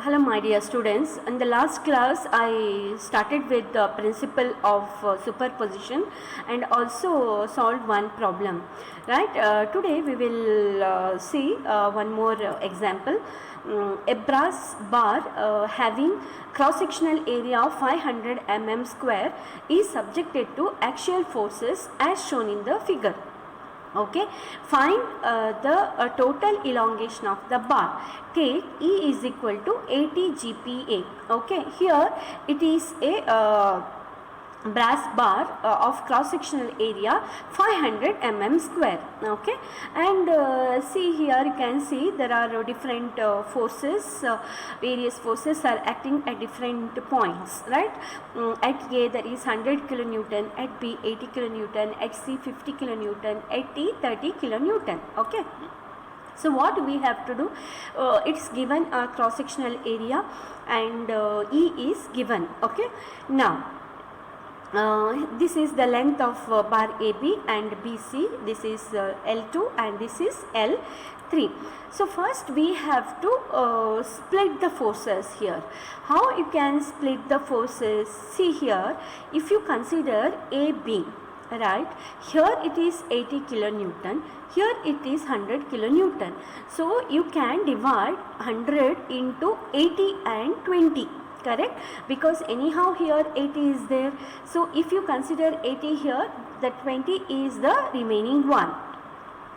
Hello my dear students, in the last class I started with the principle of superposition and also solved one problem, right. Today we will see one more example. A brass bar having cross sectional area of 500 mm square is subjected to axial forces as shown in the figure. Okay, find the total elongation of the bar. Take E is equal to 80 GPa. Okay, here it is a brass bar of cross sectional area 500 mm square. Okay, and see here you can see there are different forces, various forces are acting at different points, right. At A there is 100 kilonewton, at B 80 kilonewton, at C 50 kilonewton, at T 30 kilonewton. Okay, so what we have to do, it's given a cross sectional area and E is given. Okay, now this is the length of bar AB and BC, this is L2 and this is L3. So first we have to split the forces here. How you can split the forces? See here, if you consider AB, right, here it is 80 kilonewton, here it is 100 kilonewton. So you can divide 100 into 80 and 20. Correct, because anyhow here 80 is there. So if you consider 80 here, the 20 is the remaining one.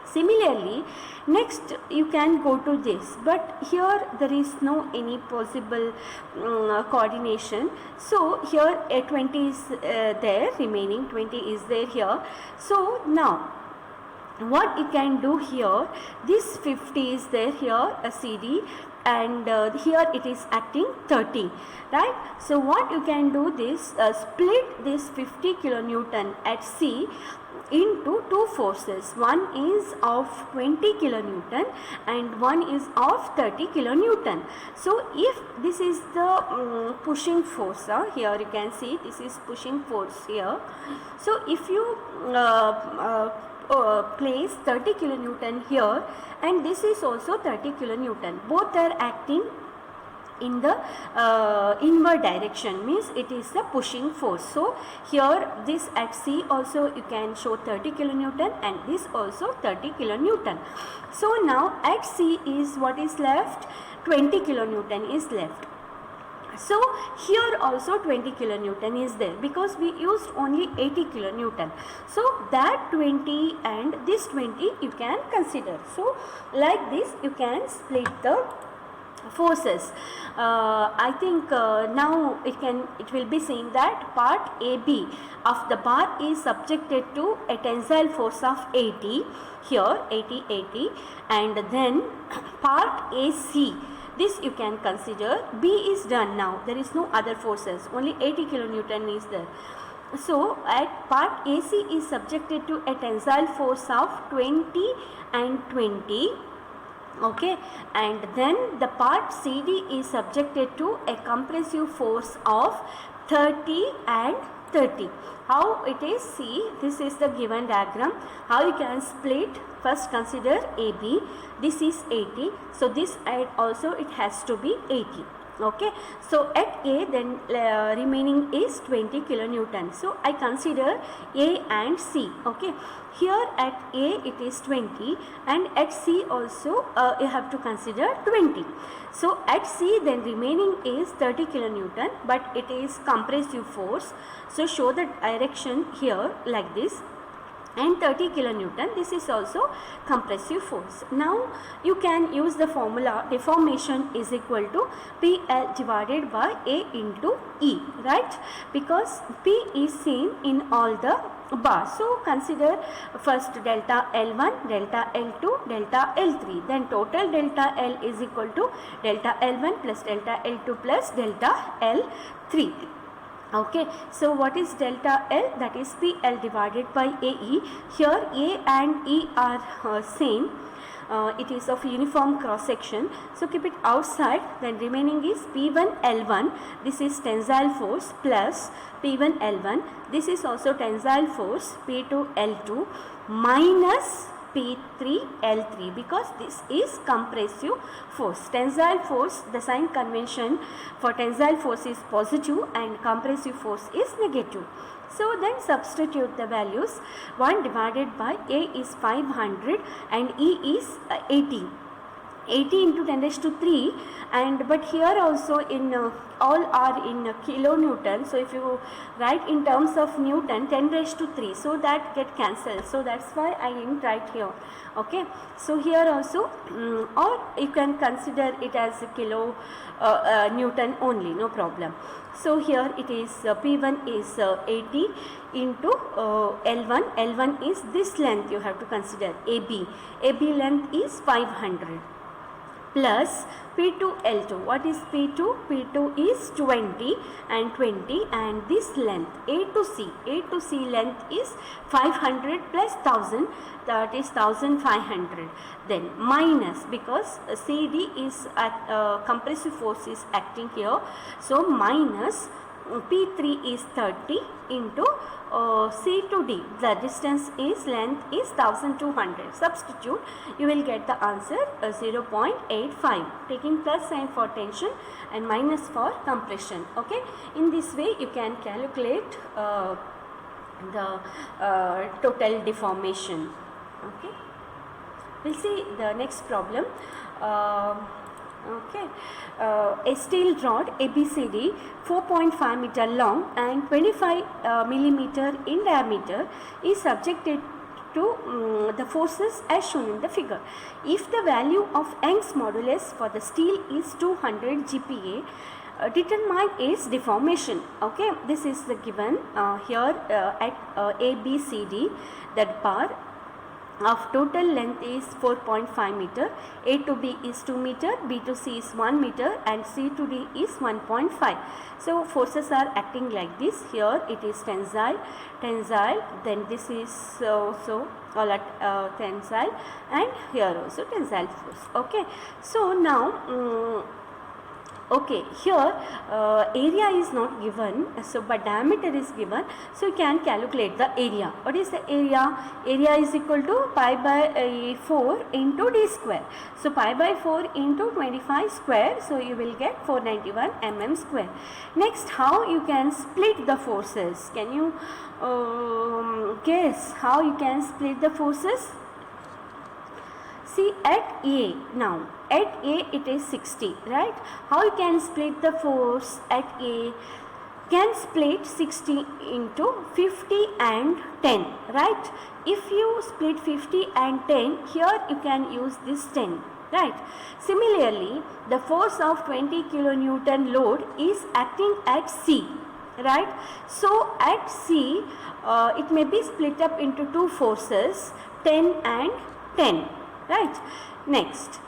Similarly, next you can go to this, but here there is no any possible coordination. So here a 20 is there, remaining 20 is there here. So now what you can do here, this 50 is there here, a CD, and here it is acting 30, right. So what you can do this, split this 50 kilonewton at C into two forces. One is of 20 kilonewton and one is of 30 kilonewton. So if this is the pushing force, here you can see this is pushing force here. So if you place 30 kilonewton here and this is also 30 kilonewton, both are acting in the inward direction, means it is the pushing force. So here this at C also you can show 30 kilonewton and this also 30 kilonewton. So now at C is what is left, 20 kilonewton is left. So here also 20 kilonewton is there because we used only 80 kilonewton. So that 20 and this 20 you can consider. So like this you can split the forces. I think now it will be seen that part AB of the bar is subjected to a tensile force of 80 here, 80 and then part AC, this you can consider. B is done now, there is no other forces, only 80 kilonewton is there. So at part AC is subjected to a tensile force of 20 and 20. Okay, and then the part CD is subjected to a compressive force of 30 and 30. How it is? See, this is the given diagram. How you can split? First consider AB, this is 80, so this side also it has to be 80. Okay, so at A then remaining is 20 kilonewton. So I consider A and C. Okay, here at A it is 20 and at C also you have to consider 20. So at C then remaining is 30 kilonewton, but it is compressive force. So show the direction here like this. And 30 kilonewton, this is also compressive force. Now you can use the formula deformation is equal to PL divided by A into E, right, because P is seen in all the bars. So consider first delta L1, delta L2, delta L3, then total delta L is equal to delta L1 plus delta L2 plus delta L3. Okay, so what is delta L? That is PL divided by AE. Here A and E are same. It is of uniform cross section. So keep it outside. Then remaining is P1 L1. This is tensile force plus P1 L1. This is also tensile force P2 L2 minus P3 L3 because this is compressive force. Tensile force, the sign convention for tensile force is positive and compressive force is negative. So then substitute the values. 1 divided by A is 500 and E is 80. 80 into 10 raised to 3, and but here also in all are in kilonewton. So if you write in terms of Newton, 10 raised to 3, so that get cancelled. So that's why I didn't write here. Okay, so here also or you can consider it as a kilo Newton only, no problem. So here it is P1 is 80 into L1. L1 is this length you have to consider, AB. AB length is 500 plus P2 L2. What is P2? P2 is 20 and 20, and this length A to C length is 500 plus 1000, that is 1500. Then minus, because CD is at compressive force is acting here, so minus P3 is 30 into C to D, the distance is length is 1200. Substitute, you will get the answer 0.85, taking plus sign for tension and minus for compression. Okay, in this way you can calculate the total deformation. Okay, we'll see the next problem. Okay, a steel rod ABCD 4.5 meter long and 25 millimeter in diameter is subjected to the forces as shown in the figure. If the value of Young's modulus for the steel is 200 GPa, determine its deformation. Okay, this is the given here at ABCD, that bar of total length is 4.5 meter, A to B is 2 meter, B to C is 1 meter and C to D is 1.5. So forces are acting like this. Here it is tensile, then this is also tensile, and here also tensile force. Okay, so now okay, here area is not given, so but diameter is given, so you can calculate the area. What is the area? Area is equal to pi by 4 into d square. So pi by 4 into 25 square, so you will get 491 mm square. Next, how you can split the forces? Can you guess how you can split the forces? See, at A, now at A it is 60, right? How you can split the force at A? Can split 60 into 50 and 10, right? If you split 50 and 10, here you can use this 10, right? Similarly, the force of 20 kilonewton load is acting at C, right? So at C, it may be split up into two forces, 10 and 10. Right. Next,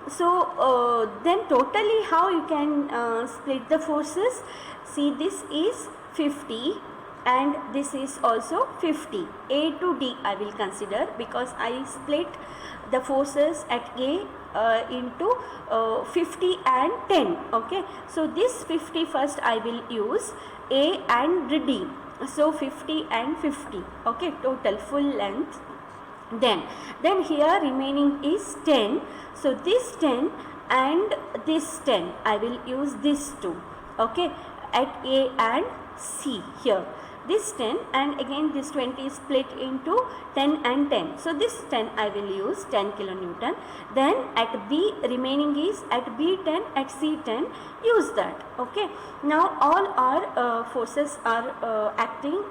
so then totally how you can split the forces? See, this is 50 and this is also 50. A to D I will consider because I split the forces at A into 50 and 10. Okay, so this 50 first I will use A and D. So 50 and 50. Okay, total full length. Then here remaining is 10, so this 10 and this 10 I will use this two. Okay, at A and C here, this 10 and again this 20 is split into 10 and 10, so this 10 I will use 10 kilonewton. Then at B remaining is at B 10, at C 10, use that. Okay, now all our forces are acting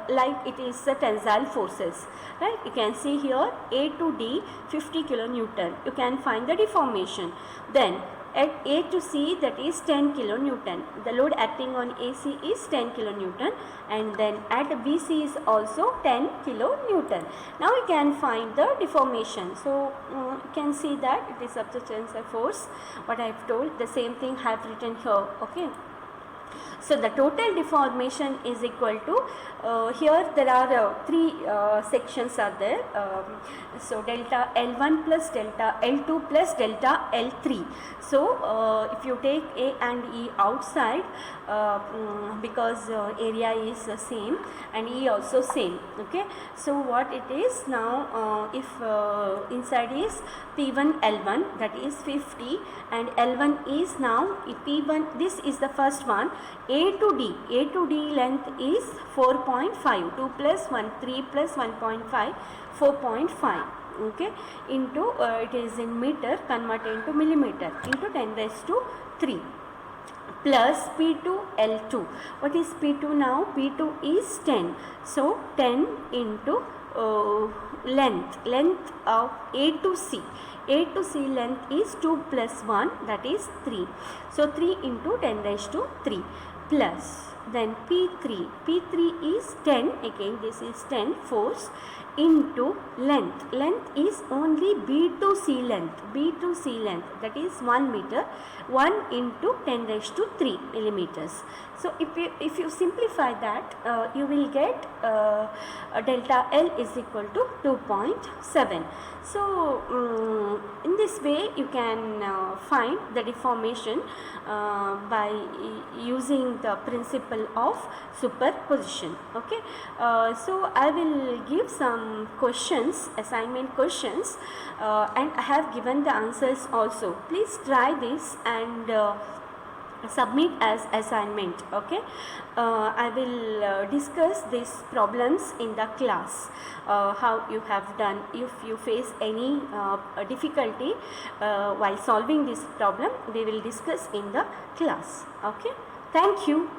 like it is the tensile forces, right? You can see here A to D 50 kilonewton, you can find the deformation. Then at A to C, that is 10 kilonewton, the load acting on AC is 10 kilonewton, and then at BC is also 10 kilonewton. Now you can find the deformation. So you can see that it is substitution force, what I have told, the same thing I have written here. Okay, So the total deformation is equal to, here there are three sections are there. So delta L1 plus delta L2 plus delta L3. So if you take A and E outside, because area is same and E also same, okay. So what it is now, if inside is P1 L1, that is 50, and L1 is now P1, this is the first one, A to D length is 4.5, 2 plus 1, 3 plus 1.5, 4.5, okay, into it is in meter, converted into millimeter, into 10 raised to 3, plus P2 L2. What is P2 now? P2 is 10. So 10 into length of A to C. A to C length is 2 plus 1, that is 3. So 3 into 10 raised to 3, plus then P3. P3 is 10, again this is 10 force, into length. Length is only B to C length. B to C length, that is 1 meter. 1 into 10 raised to 3 millimeters. So if you simplify that, you will get delta L is equal to 2.7. So in this way you can find the deformation by using the principle of superposition, okay. So I will give some questions, assignment questions, and I have given the answers also. Please try this and submit as assignment, okay. I will discuss these problems in the class, how you have done. If you face any difficulty while solving this problem, we will discuss in the class, okay. Thank you.